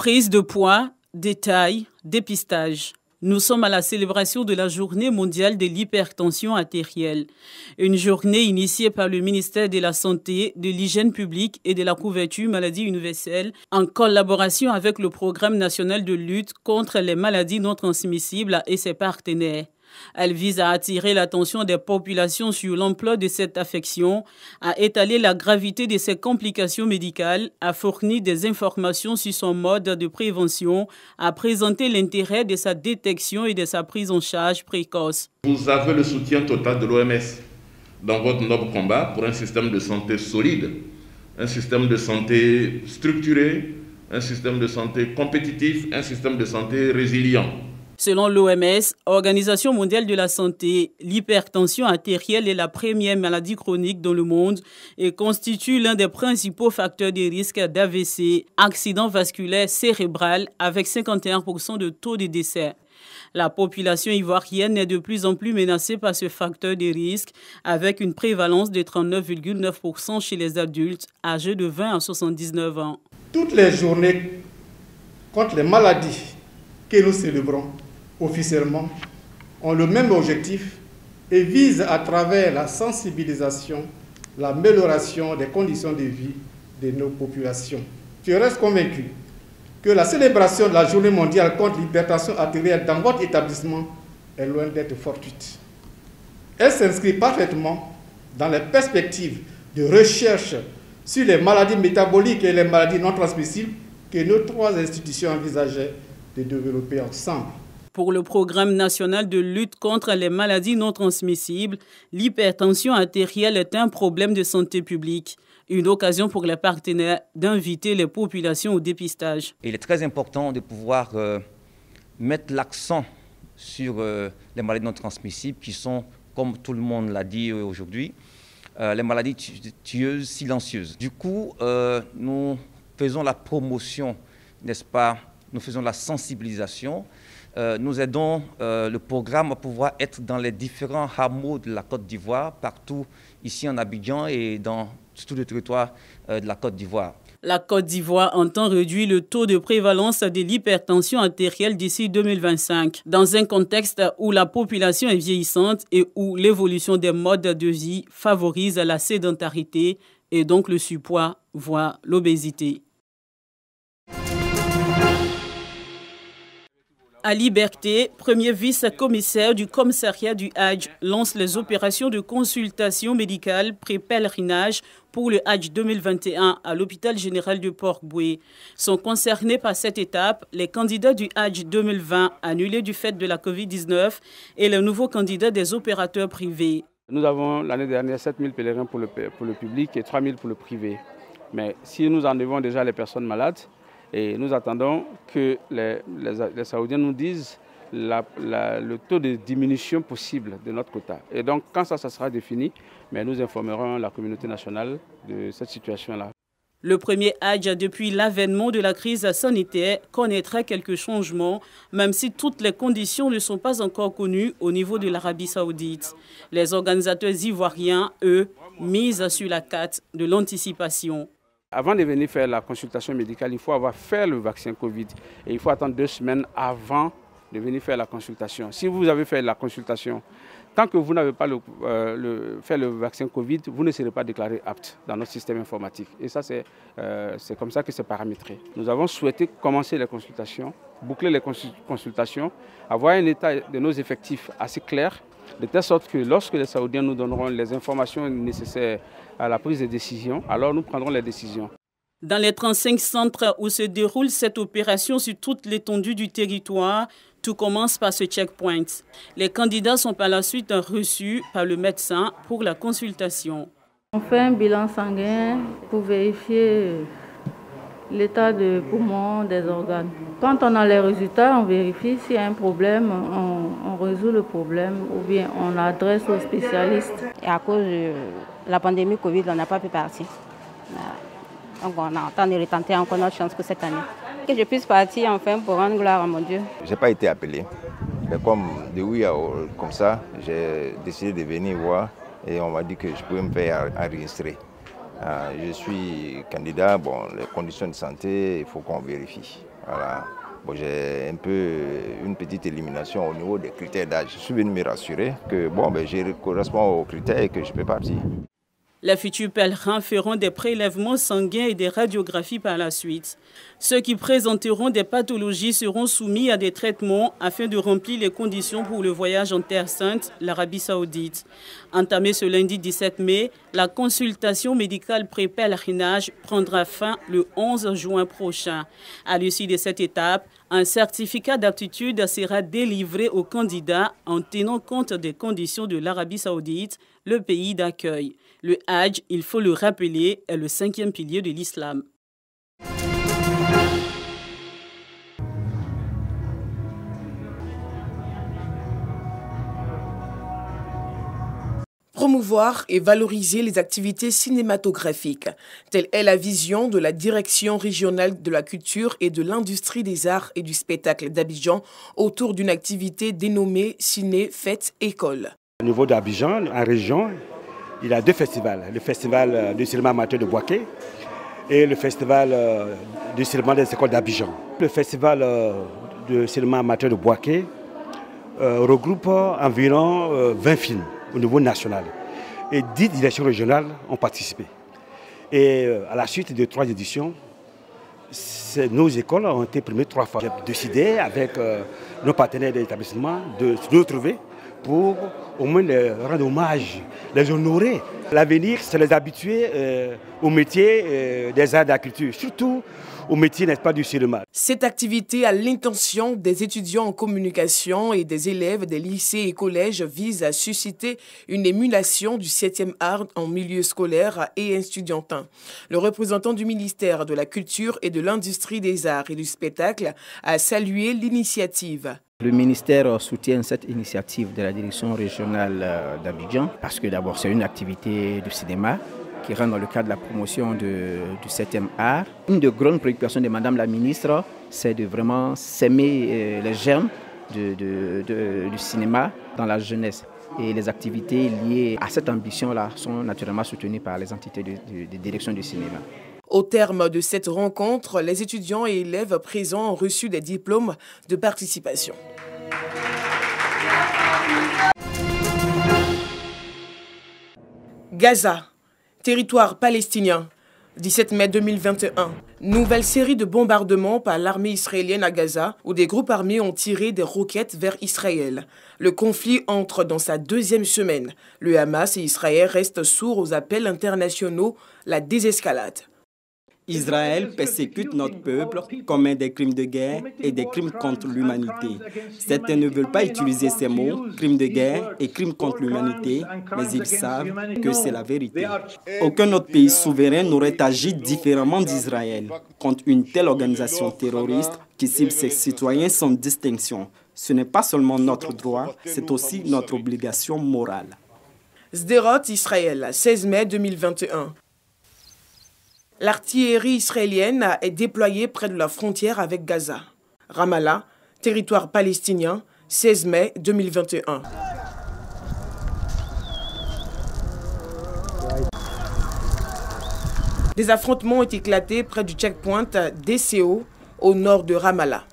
Prise de poids, détail, dépistage. Nous sommes à la célébration de la Journée mondiale de l'hypertension artérielle. Une journée initiée par le ministère de la Santé, de l'Hygiène publique et de la couverture maladie universelle en collaboration avec le Programme national de lutte contre les maladies non transmissibles et ses partenaires. Elle vise à attirer l'attention des populations sur l'ampleur de cette affection, à étaler la gravité de ses complications médicales, à fournir des informations sur son mode de prévention, à présenter l'intérêt de sa détection et de sa prise en charge précoce. Vous avez le soutien total de l'OMS dans votre noble combat pour un système de santé solide, un système de santé structuré, un système de santé compétitif, un système de santé résilient. Selon l'OMS, Organisation mondiale de la santé, l'hypertension artérielle est la première maladie chronique dans le monde et constitue l'un des principaux facteurs de risque d'AVC, accident vasculaire cérébral, avec 51% de taux de décès. La population ivoirienne est de plus en plus menacée par ce facteur de risque, avec une prévalence de 39,9% chez les adultes âgés de 20 à 79 ans. Toutes les journées contre les maladies que nous célébrons officiellement ont le même objectif et visent à travers la sensibilisation, l'amélioration des conditions de vie de nos populations. Je reste convaincu que la célébration de la Journée mondiale contre l'hypertension artérielle dans votre établissement est loin d'être fortuite. Elle s'inscrit parfaitement dans les perspectives de recherche sur les maladies métaboliques et les maladies non transmissibles que nos trois institutions envisageaient de développer ensemble. Pour le Programme national de lutte contre les maladies non transmissibles, l'hypertension artérielle est un problème de santé publique. Une occasion pour les partenaires d'inviter les populations au dépistage. Il est très important de pouvoir mettre l'accent sur les maladies non transmissibles qui sont, comme tout le monde l'a dit aujourd'hui, les maladies tueuses silencieuses. Du coup, nous faisons la promotion, n'est-ce pas? Nous faisons la sensibilisation. Nous aidons le programme à pouvoir être dans les différents hameaux de la Côte d'Ivoire, partout ici en Abidjan et dans tout le territoire de la Côte d'Ivoire. La Côte d'Ivoire entend réduire le taux de prévalence de l'hypertension artérielle d'ici 2025, dans un contexte où la population est vieillissante et où l'évolution des modes de vie favorise la sédentarité et donc le surpoids, voire l'obésité. À Liberté, premier vice-commissaire du commissariat du Hadj lance les opérations de consultation médicale pré-pèlerinage pour le Hadj 2021 à l'hôpital général de Port-Boué. Sont concernés par cette étape les candidats du Hadj 2020 annulés du fait de la Covid-19 et les nouveaux candidats des opérateurs privés. Nous avons l'année dernière 7 000 pèlerins pour le public et 3 000 pour le privé. Mais si nous enlevons déjà les personnes malades, et nous attendons que les Saoudiens nous disent le taux de diminution possible de notre quota. Et donc, quand ça sera défini, mais nous informerons la communauté nationale de cette situation-là. Le premier Hadj, depuis l'avènement de la crise sanitaire, connaîtra quelques changements, même si toutes les conditions ne sont pas encore connues au niveau de l'Arabie saoudite. Les organisateurs ivoiriens, eux, misent sur la carte de l'anticipation. Avant de venir faire la consultation médicale, il faut avoir fait le vaccin Covid. Et il faut attendre 2 semaines avant de venir faire la consultation. Si vous avez fait la consultation, tant que vous n'avez pas fait le vaccin Covid, vous ne serez pas déclaré apte dans notre système informatique. Et ça, c'est comme ça que c'est paramétré. Nous avons souhaité commencer les consultations, boucler les consultations, avoir un état de nos effectifs assez clair, de telle sorte que lorsque les Saoudiens nous donneront les informations nécessaires à la prise de décision, alors nous prendrons les décisions. Dans les 35 centres où se déroule cette opération sur toute l'étendue du territoire, tout commence par ce checkpoint. Les candidats sont par la suite reçus par le médecin pour la consultation. On fait un bilan sanguin pour vérifier l'état de poumon des organes. Quand on a les résultats, on vérifie s'il y a un problème, on résout le problème ou bien on adresse aux spécialistes. Et à cause de la pandémie Covid, on n'a pas pu partir. Donc on a en train de retenter encore notre chance pour cette année. Que je puisse partir enfin pour rendre gloire à mon Dieu. Je n'ai pas été appelé. Mais comme ça, j'ai décidé de venir voir et on m'a dit que je pouvais me faire enregistrer. Je suis candidat, bon, les conditions de santé, il faut qu'on vérifie. Voilà. Bon, j'ai un peu une petite élimination au niveau des critères d'âge. Je suis venu me rassurer que bon, je correspond aux critères et que je peux partir. Les futurs pèlerins feront des prélèvements sanguins et des radiographies par la suite. Ceux qui présenteront des pathologies seront soumis à des traitements afin de remplir les conditions pour le voyage en Terre Sainte, l'Arabie Saoudite. Entamée ce lundi 17 mai, la consultation médicale pré-pèlerinage prendra fin le 11 juin prochain. À l'issue de cette étape, un certificat d'aptitude sera délivré aux candidats en tenant compte des conditions de l'Arabie Saoudite, le pays d'accueil. Le Hajj, il faut le rappeler, est le 5e pilier de l'islam. Promouvoir et valoriser les activités cinématographiques. Telle est la vision de la Direction régionale de la culture et de l'industrie des arts et du spectacle d'Abidjan autour d'une activité dénommée Ciné Fête École. Au niveau d'Abidjan, en région, il y a 2 festivals. Le festival du cinéma amateur de Boaké et le festival du cinéma des écoles d'Abidjan. Le festival du cinéma amateur de Boaké regroupe environ 20 films au niveau national. Et 10 directions régionales ont participé. Et à la suite de 3 éditions, nos écoles ont été primées 3 fois. J'ai décidé avec nos partenaires d'établissement de se retrouver pour au moins les rendre hommage, les honorer. L'avenir, c'est les habituer au métier des arts et de la culture, surtout au métier, n'est-ce pas, du cinéma. Cette activité a l'intention des étudiants en communication et des élèves des lycées et collèges vise à susciter une émulation du 7e art en milieu scolaire et estudiantin. Le représentant du ministère de la Culture et de l'Industrie des Arts et du Spectacle a salué l'initiative. Le ministère soutient cette initiative de la direction régionale d'Abidjan parce que d'abord c'est une activité de cinéma qui rentre dans le cadre de la promotion du 7e art. Une des grandes préoccupations de Madame la ministre, c'est de vraiment s'aimer les germes du cinéma dans la jeunesse. Et les activités liées à cette ambition-là sont naturellement soutenues par les entités de direction du cinéma. Au terme de cette rencontre, les étudiants et élèves présents ont reçu des diplômes de participation. Gaza, territoire palestinien, 17 mai 2021. Nouvelle série de bombardements par l'armée israélienne à Gaza, où des groupes armés ont tiré des roquettes vers Israël. Le conflit entre dans sa 2e semaine. Le Hamas et Israël restent sourds aux appels internationaux, la désescalade. Israël persécute notre peuple, commet des crimes de guerre et des crimes contre l'humanité. Certains ne veulent pas utiliser ces mots, crimes de guerre et crimes contre l'humanité, mais ils savent que c'est la vérité. Aucun autre pays souverain n'aurait agi différemment d'Israël contre une telle organisation terroriste qui cible ses citoyens sans distinction. Ce n'est pas seulement notre droit, c'est aussi notre obligation morale. Sderot, Israël, 16 mai 2021. L'artillerie israélienne est déployée près de la frontière avec Gaza. Ramallah, territoire palestinien, 16 mai 2021. Des affrontements ont éclaté près du checkpoint DCO au nord de Ramallah.